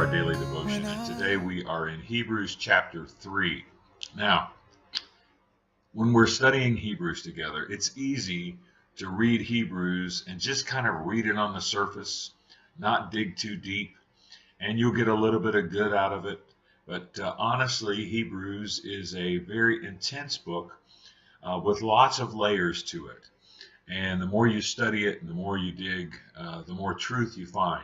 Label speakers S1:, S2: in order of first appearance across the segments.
S1: our daily devotion, and today we are in Hebrews chapter 3. Now, when we're studying Hebrews together, it's easy to read Hebrews and just kind of read it on the surface, not dig too deep, and you'll get a little bit of good out of it. But honestly, Hebrews is a very intense book with lots of layers to it. And the more you study it and the more you dig, the more truth you find.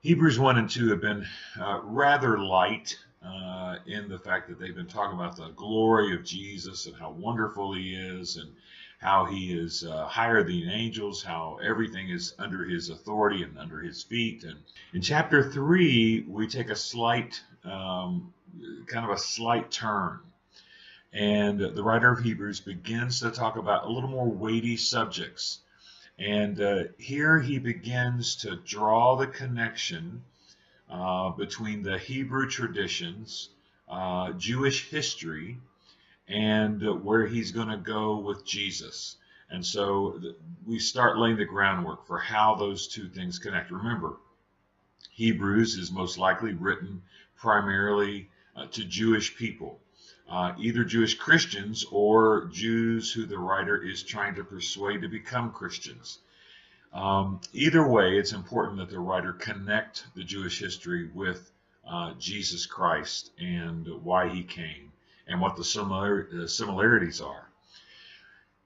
S1: Hebrews 1 and 2 have been rather light in the fact that they've been talking about the glory of Jesus and how wonderful he is and how he is higher than angels, how everything is under his authority and under his feet. And in chapter 3, we take a slight, kind of a slight turn. And the writer of Hebrews begins to talk about a little more weighty subjects. And here he begins to draw the connection between the Hebrew traditions, Jewish history, and where he's going to go with Jesus. And so we start laying the groundwork for how those two things connect. Remember, Hebrews is most likely written primarily to Jewish people, either Jewish Christians or Jews who the writer is trying to persuade to become Christians. Either way, it's important that the writer connect the Jewish history with Jesus Christ and why he came and what the similarities are.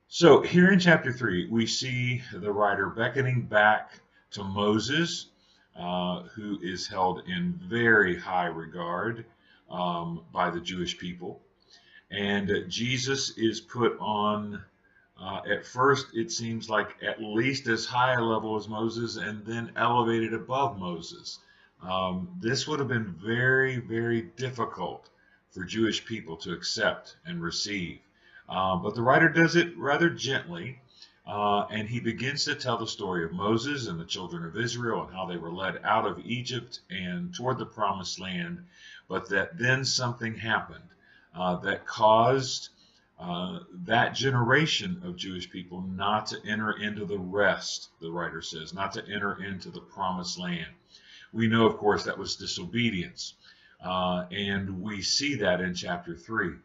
S1: So here in chapter 3, we see the writer beckoning back to Moses, who is held in very high regard by the Jewish people. And Jesus is put on, at first it seems like at least as high a level as Moses and then elevated above Moses. This would have been very, very difficult for Jewish people to accept and receive. But the writer does it rather gently, and he begins to tell the story of Moses and the children of Israel and how they were led out of Egypt and toward the promised land, but that then something happened that caused that generation of Jewish people not to enter into the rest, the writer says, not to enter into the promised land. We know, of course, that was disobedience, and we see that in chapter 3.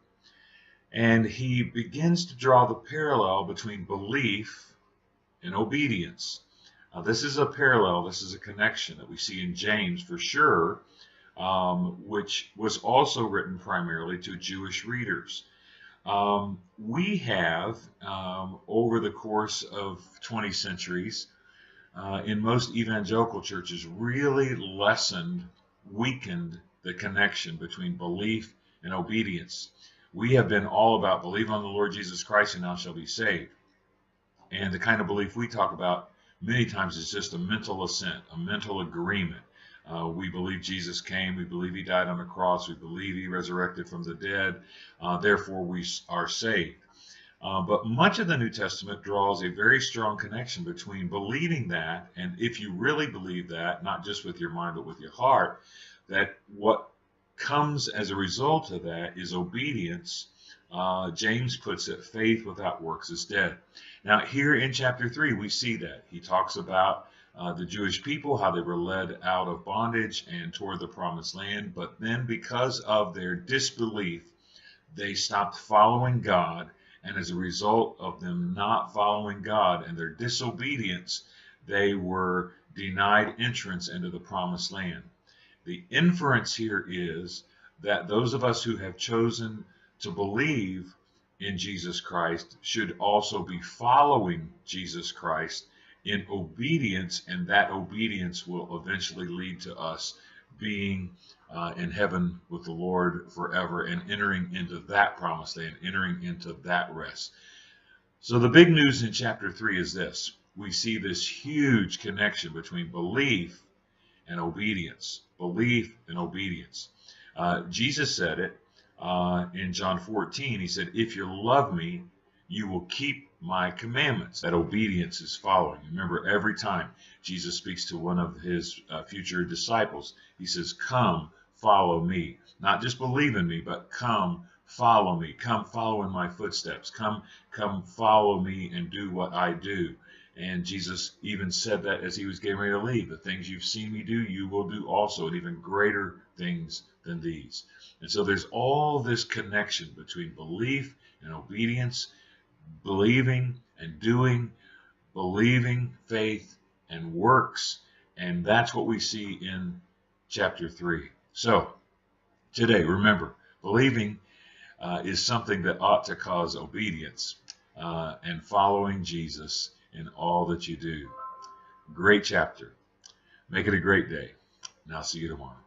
S1: And he begins to draw the parallel between belief and obedience. This is a parallel, this is a connection that we see in James for sure, which was also written primarily to Jewish readers. We have, over the course of 20 centuries, in most evangelical churches, really weakened the connection between belief and obedience. We have been all about believe on the Lord Jesus Christ and thou shalt be saved. And the kind of belief we talk about many times is just a mental assent, a mental agreement. We believe Jesus came. We believe he died on the cross. We believe he resurrected from the dead. Therefore, we are saved. But much of the New Testament draws a very strong connection between believing that, and if you really believe that, not just with your mind but with your heart, that what comes as a result of that is obedience. James puts it, faith without works is dead. Now, here in chapter 3, we see that. He talks about the Jewish people, how they were led out of bondage and toward the promised land. But then because of their disbelief, they stopped following God. And as a result of them not following God and their disobedience, they were denied entrance into the promised land. The inference here is that those of us who have chosen to believe in Jesus Christ should also be following Jesus Christ in obedience, and that obedience will eventually lead to us being in heaven with the Lord forever and entering into that promised land, entering into that rest. So the big news in chapter 3 is this. We see this huge connection between belief and obedience. Belief and obedience. Jesus said it in John 14. He said, if you love me, you will keep my commandments. That obedience is following. Remember, every time Jesus speaks to one of his future disciples, he says, come, follow me. Not just believe in me, but come, follow me. Come, follow in my footsteps. Come follow me and do what I do. And Jesus even said that as he was getting ready to leave. The things you've seen me do, you will do also, and even greater things than these. And so there's all this connection between belief and obedience, believing and doing, believing, faith, and works. And that's what we see in chapter 3. So today, remember, believing is something that ought to cause obedience and following Jesus in all that you do. Great chapter. Make it a great day. And I'll see you tomorrow.